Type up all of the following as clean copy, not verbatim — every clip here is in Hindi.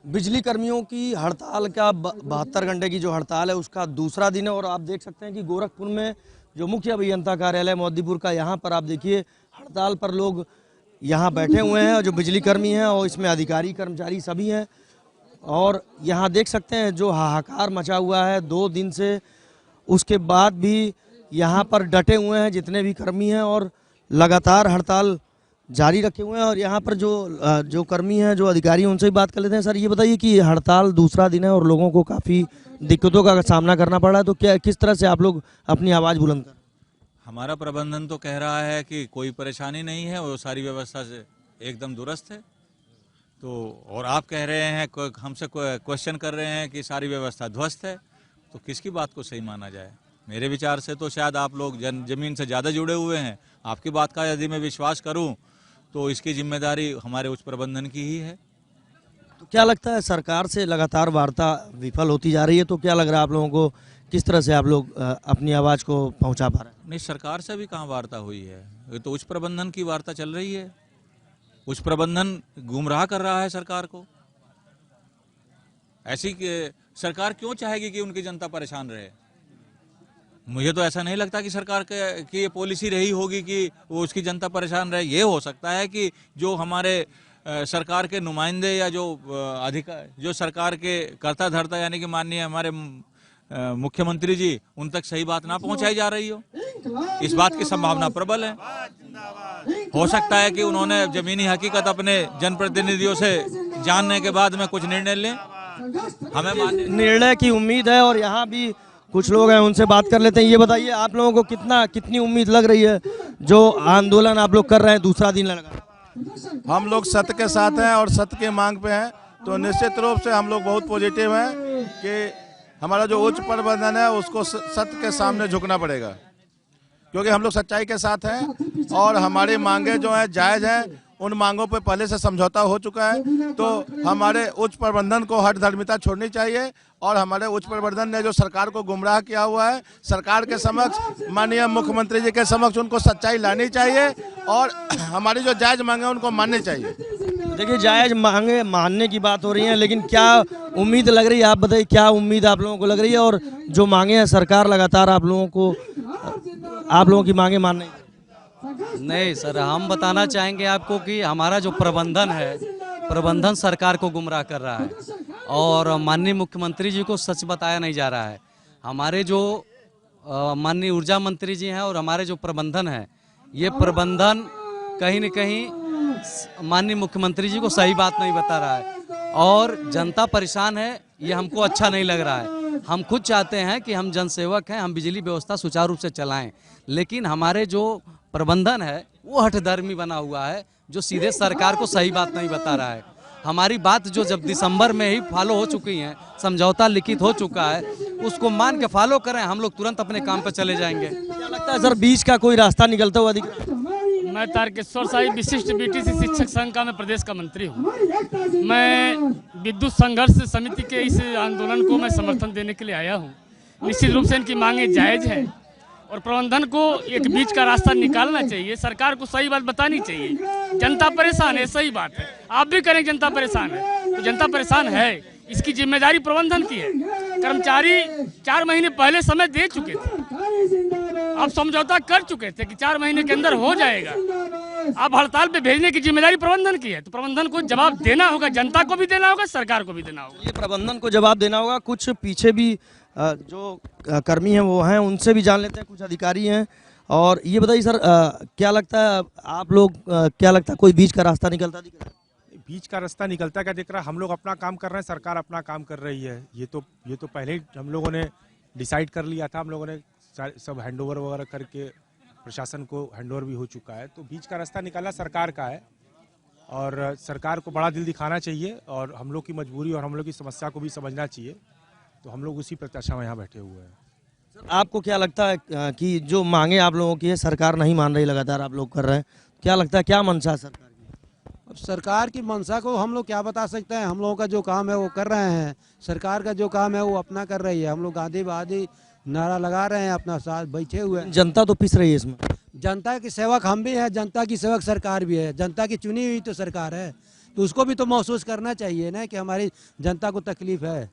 बिजली कर्मियों की हड़ताल का 72 घंटे की जो हड़ताल है उसका दूसरा दिन है और आप देख सकते हैं कि गोरखपुर में जो मुख्य अभियंता कार्यालय मोदीपुर का, यहाँ पर आप देखिए हड़ताल पर लोग यहाँ बैठे हुए हैं और जो बिजली कर्मी हैं और इसमें अधिकारी कर्मचारी सभी हैं। और यहाँ देख सकते हैं जो हाहाकार मचा हुआ है 2 दिन से, उसके बाद भी यहाँ पर डटे हुए हैं जितने भी कर्मी हैं और लगातार हड़ताल जारी रखे हुए हैं। और यहाँ पर जो कर्मी हैं, जो अधिकारी हैं, उनसे भी बात कर लेते हैं। सर, ये बताइए कि हड़ताल दूसरा दिन है और लोगों को काफ़ी दिक्कतों का सामना करना पड़ रहा है, तो क्या किस तरह से आप लोग अपनी आवाज़ बुलंद कर? हमारा प्रबंधन तो कह रहा है कि कोई परेशानी नहीं है, वो सारी व्यवस्था से एकदम दुरुस्त है। तो और आप कह रहे हैं, हमसे क्वेश्चन कर रहे हैं कि सारी व्यवस्था ध्वस्त है, तो किसकी बात को सही माना जाए? मेरे विचार से तो शायद आप लोग जमीन से ज़्यादा जुड़े हुए हैं। आपकी बात का यदि मैं विश्वास करूं तो इसकी जिम्मेदारी हमारे उच्च प्रबंधन की ही है। तो क्या लगता है, सरकार से लगातार वार्ता विफल होती जा रही है, तो क्या लग रहा है आप लोगों को, किस तरह से आप लोग अपनी आवाज़ को पहुंचा पा रहे हैं? नहीं, सरकार से भी कहाँ वार्ता हुई है, ये तो उच्च प्रबंधन की वार्ता चल रही है। उच्च प्रबंधन गुमराह कर रहा है सरकार को। ऐसी सरकार क्यों चाहेगी कि उनकी जनता परेशान रहे? मुझे तो ऐसा नहीं लगता कि सरकार की ये पॉलिसी रही होगी कि वो उसकी जनता परेशान रहे। ये हो सकता है कि जो हमारे सरकार के नुमाइंदे या जो सरकार के कर्ता धर्ता यानी कि माननीय हमारे मुख्यमंत्री जी, उन तक सही बात ना पहुंचाई जा रही हो, इस बात की संभावना प्रबल है। हो सकता है कि उन्होंने जमीनी हकीकत अपने जनप्रतिनिधियों से जानने के बाद में कुछ निर्णय लें। हमें निर्णय की उम्मीद है और यहाँ भी कुछ लोग हैं, उनसे बात कर लेते हैं। ये बताइए, आप लोगों को कितनी उम्मीद लग रही है जो आंदोलन आप लोग कर रहे हैं दूसरा दिन लगा? हम लोग सत्य के साथ हैं और सत्य की मांग पे हैं, तो निश्चित रूप से हम लोग बहुत पॉजिटिव हैं कि हमारा जो उच्च प्रबंधन है उसको सत्य के सामने झुकना पड़ेगा, क्योंकि हम लोग सच्चाई के साथ हैं और हमारी मांगे जो है जायज़ हैं। उन मांगों पे पहले से समझौता हो चुका है, तो हमारे उच्च प्रबंधन को हठ धर्मिता छोड़नी चाहिए और हमारे उच्च प्रबंधन ने जो सरकार को गुमराह किया हुआ है, सरकार के समक्ष, माननीय मुख्यमंत्री जी के समक्ष उनको सच्चाई लानी चाहिए और हमारी जो जायज़ मांगे उनको माननी चाहिए। देखिए, जायज़ मांगे मानने की बात हो रही है, लेकिन क्या उम्मीद लग रही है? आप बताइए, क्या उम्मीद आप लोगों को लग रही है? और जो मांगे हैं, सरकार लगातार आप लोगों की मांगे मान नहीं? नहीं सर, हम बताना चाहेंगे आपको कि हमारा जो प्रबंधन है, प्रबंधन सरकार को गुमराह कर रहा है और माननीय मुख्यमंत्री जी को सच बताया नहीं जा रहा है। हमारे जो माननीय ऊर्जा मंत्री जी हैं और हमारे जो प्रबंधन है, ये प्रबंधन कहीं न कहीं माननीय मुख्यमंत्री जी को सही बात नहीं बता रहा है और जनता परेशान है। ये हमको अच्छा नहीं लग रहा है। हम खुद चाहते हैं कि हम जनसेवक हैं, हम बिजली व्यवस्था सुचारू रूप से चलाएं, लेकिन हमारे जो प्रबंधन है वो हठधर्मी बना हुआ है, जो सीधे सरकार को सही बात नहीं बता रहा है। हमारी बात जो जब दिसंबर में ही फॉलो हो चुकी है, समझौता लिखित हो चुका है, उसको मान के फॉलो करें, हम लोग तुरंत अपने काम पे चले जाएंगे। क्या लगता है सर, बीच का कोई रास्ता निकलता हुआ दिख रहा है? मैं तारकेश्वर साहिब विशिष्ट बीटीसी शिक्षक संघ का मैं प्रदेश का मंत्री हूँ। मैं विद्युत संघर्ष समिति के इस आंदोलन को मैं समर्थन देने के लिए आया हूँ। निश्चित रूप से इनकी मांगे जायज़ है और प्रबंधन को एक बीच का रास्ता निकालना चाहिए। सरकार को सही बात बतानी चाहिए। जनता परेशान है, सही बात है, आप भी करें, जनता परेशान है तो जनता परेशान है, इसकी जिम्मेदारी प्रबंधन की है। कर्मचारी 4 महीने पहले समय दे चुके थे, आप समझौता कर चुके थे कि 4 महीने के अंदर हो जाएगा। आप हड़ताल पे भेजने की जिम्मेदारी प्रबंधन की है, तो प्रबंधन को जवाब देना होगा, जनता को भी देना होगा, सरकार को भी देना होगा। ये प्रबंधन को जवाब देना होगा। कुछ पीछे भी जो कर्मी हैं वो हैं, उनसे भी जान लेते हैं, कुछ अधिकारी हैं। और ये बताइए सर, क्या लगता है आप लोग, क्या लगता है कोई बीच का रास्ता निकलता दिख रहा है? बीच का रास्ता निकलता क्या दिख रहा है? हम लोग अपना काम कर रहे हैं, सरकार अपना काम कर रही है। ये तो पहले ही हम लोगों ने डिसाइड कर लिया था। हम लोगों ने सब हैंडओवर वगैरह करके प्रशासन को हैंडओवर भी हो चुका है। तो बीच का रास्ता निकालना सरकार का है और सरकार को बड़ा दिल दिखाना चाहिए और हम लोग की मजबूरी और हम लोग की समस्या को भी समझना चाहिए। तो हम लोग उसी प्रत्याशा में यहाँ बैठे हुए हैं। सर, आपको क्या लगता है कि जो मांगे आप लोगों की है सरकार नहीं मान रही, लगातार आप लोग कर रहे हैं, क्या लगता है क्या मंशा है सरकार की? अब सरकार की मंशा को हम लोग क्या बता सकते हैं? हम लोगों का जो काम है वो कर रहे हैं, सरकार का जो काम है वो अपना कर रही है। हम लोग आधी बाधी नारा लगा रहे हैं, अपना साथ बैठे हुए हैं। जनता तो पिस रही है इसमें। जनता की सेवक हम भी हैं, जनता की सेवक सरकार भी है। जनता की चुनी हुई तो सरकार है, तो उसको भी तो महसूस करना चाहिए ना कि हमारी जनता को तकलीफ है।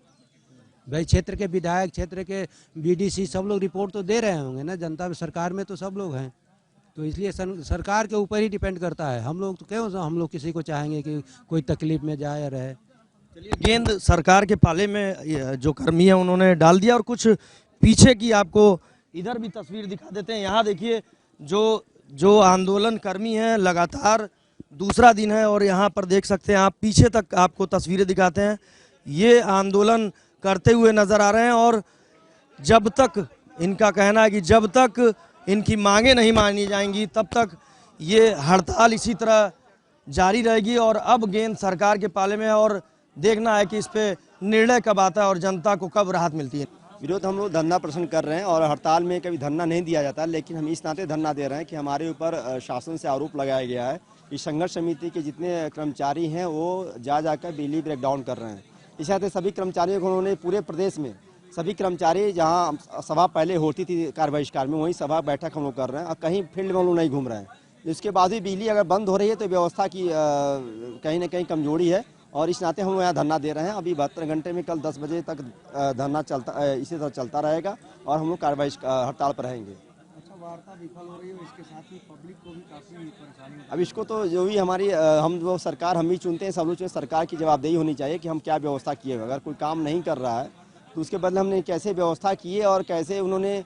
भाई क्षेत्र के विधायक, क्षेत्र के बीडीसी सब लोग रिपोर्ट तो दे रहे होंगे ना, जनता में सरकार में तो सब लोग हैं, तो इसलिए सरकार के ऊपर ही डिपेंड करता है। हम लोग तो क्यों हम लोग किसी को चाहेंगे कि कोई तकलीफ में जाए रहे। चलिए, गेंद सरकार के पाले में जो कर्मी है उन्होंने डाल दिया। और कुछ पीछे की आपको इधर भी तस्वीर दिखा देते हैं। यहाँ देखिए जो आंदोलन कर्मी हैं, लगातार दूसरा दिन है और यहाँ पर देख सकते हैं आप, पीछे तक आपको तस्वीरें दिखाते हैं, ये आंदोलन करते हुए नजर आ रहे हैं। और जब तक, इनका कहना है कि जब तक इनकी मांगें नहीं मानी जाएंगी तब तक ये हड़ताल इसी तरह जारी रहेगी। और अब गेंद सरकार के पाले में है और देखना है कि इस पे निर्णय कब आता है और जनता को कब राहत मिलती है। विरोध हम लोग धरना प्रदर्शन कर रहे हैं और हड़ताल में कभी धरना नहीं दिया जाता, लेकिन हम इस नाते धरना दे रहे हैं कि हमारे ऊपर शासन से आरोप लगाया गया है कि संघर्ष समिति के जितने कर्मचारी हैं वो जाकर बिजली ब्रेकडाउन कर रहे हैं। इस नाते सभी कर्मचारियों को उन्होंने पूरे प्रदेश में सभी कर्मचारी जहां सभा पहले होती थी कार्य बहिष्कार में, वहीं सभा बैठक हम लोग कर रहे हैं और कहीं फील्ड में हम लोग नहीं घूम रहे हैं। इसके बाद भी बिजली अगर बंद हो रही है तो व्यवस्था की कहीं ना कहीं कमजोरी है और इस नाते हम लोग यहाँ धरना दे रहे हैं। अभी 72 घंटे में कल 10 बजे तक धरना चलता, इसी तरह चलता रहेगा और हम लोग कार्य हड़ताल पर रहेंगे। अच्छा, वार्ता विफल हो रही है, इसके साथ ही पब्लिक को भी काफी परेशानी। अब इसको तो जो भी हमारी हम वो सरकार हम ही चुनते हैं, सब लोग चुनते हैं, सरकार की जवाबदेही होनी चाहिए कि हम क्या व्यवस्था किए। अगर कोई काम नहीं कर रहा है तो उसके बदले हमने कैसे व्यवस्था की है और कैसे उन्होंने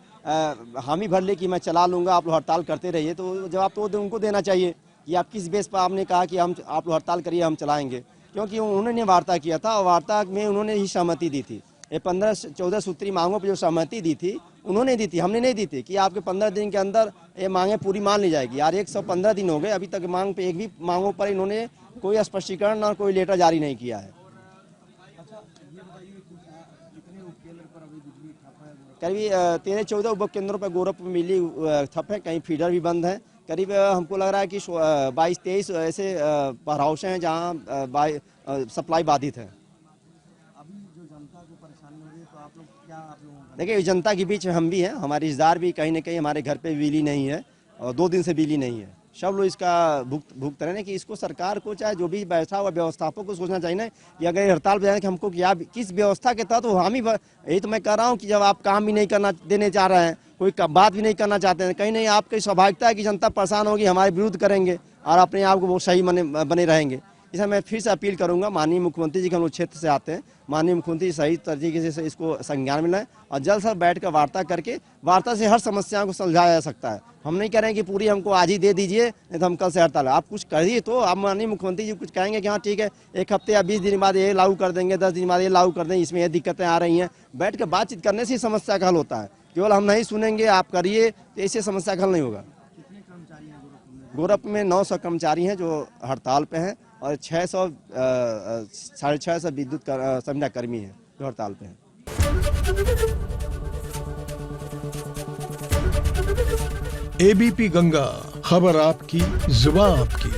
हामी भर ले कि मैं चला लूँगा, आप लोग हड़ताल करते रहिए, तो जवाब तो उनको देना चाहिए कि आप किस बेस पर आपने कहा कि आप लोग हड़ताल करिए, हम चलाएंगे। क्योंकि उन्होंने वार्ता किया था और वार्ता में उन्होंने ही सहमति दी थी। ये 15-14 सूत्री मांगों पर जो सहमति दी थी उन्होंने दी थी, हमने नहीं दी थी कि आपके 15 दिन के अंदर ये मांगें पूरी मान ली जाएगी। यार 115 दिन हो गए, अभी तक मांग पे एक भी मांगों पर इन्होंने कोई स्पष्टीकरण और कोई लेटर जारी नहीं किया है। करीब 13-14 उपभोग केंद्रों पर गोरखपुर में बिजली ठप है, कहीं फीडर भी बंद है। करीब हमको लग रहा है कि 22-23 ऐसे पावर हाउस हैं जहाँ सप्लाई बाधित है। अभी जो जनता को परेशानी हो रही है तो आप लोग क्या, देखिए जनता के बीच में हम भी हैं, हमारे रिश्तेदार भी कहीं ना कहीं, हमारे घर पे बिजली नहीं है और 2 दिन से बिजली नहीं है। सब लोग इसका भुगत रहे हैं कि इसको सरकार को, चाहे जो भी बैठा हुआ व्यवस्थापक को सोचना चाहिए ना कि अगर हड़ताल पर जाए कि हमको क्या किस व्यवस्था के तहत तो हम ही, यही तो मैं कह रहा हूँ कि जब आप काम भी नहीं करना देने चाह रहे हैं, कोई बात भी नहीं करना चाहते हैं, कहीं नहीं आपकी स्वाभाविकता है कि जनता परेशान होगी, हमारे विरुद्ध करेंगे और अपने आप को वो सही बने रहेंगे। इसलिए मैं फिर से अपील करूंगा माननीय मुख्यमंत्री जी के, हम लोग क्षेत्र से आते हैं, माननीय मुख्यमंत्री सही तरीके से इसको संज्ञान में लाएं और जल्द से बैठ कर वार्ता करके, वार्ता से हर समस्या को सुलझाया जा सकता है। हम नहीं कह रहे हैं कि पूरी हमको आज ही दे दीजिए नहीं तो हम कल से हड़ताल, आप कुछ करिए तो आप माननीय मुख्यमंत्री जी कुछ कहेंगे कि हाँ ठीक है 1 हफ्ते या 20 दिन बाद ये लागू कर देंगे, 10 दिन बाद ये लागू कर देंगे, इसमें ये दिक्कतें आ रही हैं, बैठ कर बातचीत करने से समस्या का हल होता है। केवल हम नहीं सुनेंगे आप करिए तो इससे समस्या का हल नहीं होगा। गोरखपुर में 900 कर्मचारी हैं जो हड़ताल पे हैं और 600-650 विद्युत संविदा कर्मी हैं जो हड़ताल पे हैं। एबीपी गंगा, खबर आपकी, जुबान आपकी।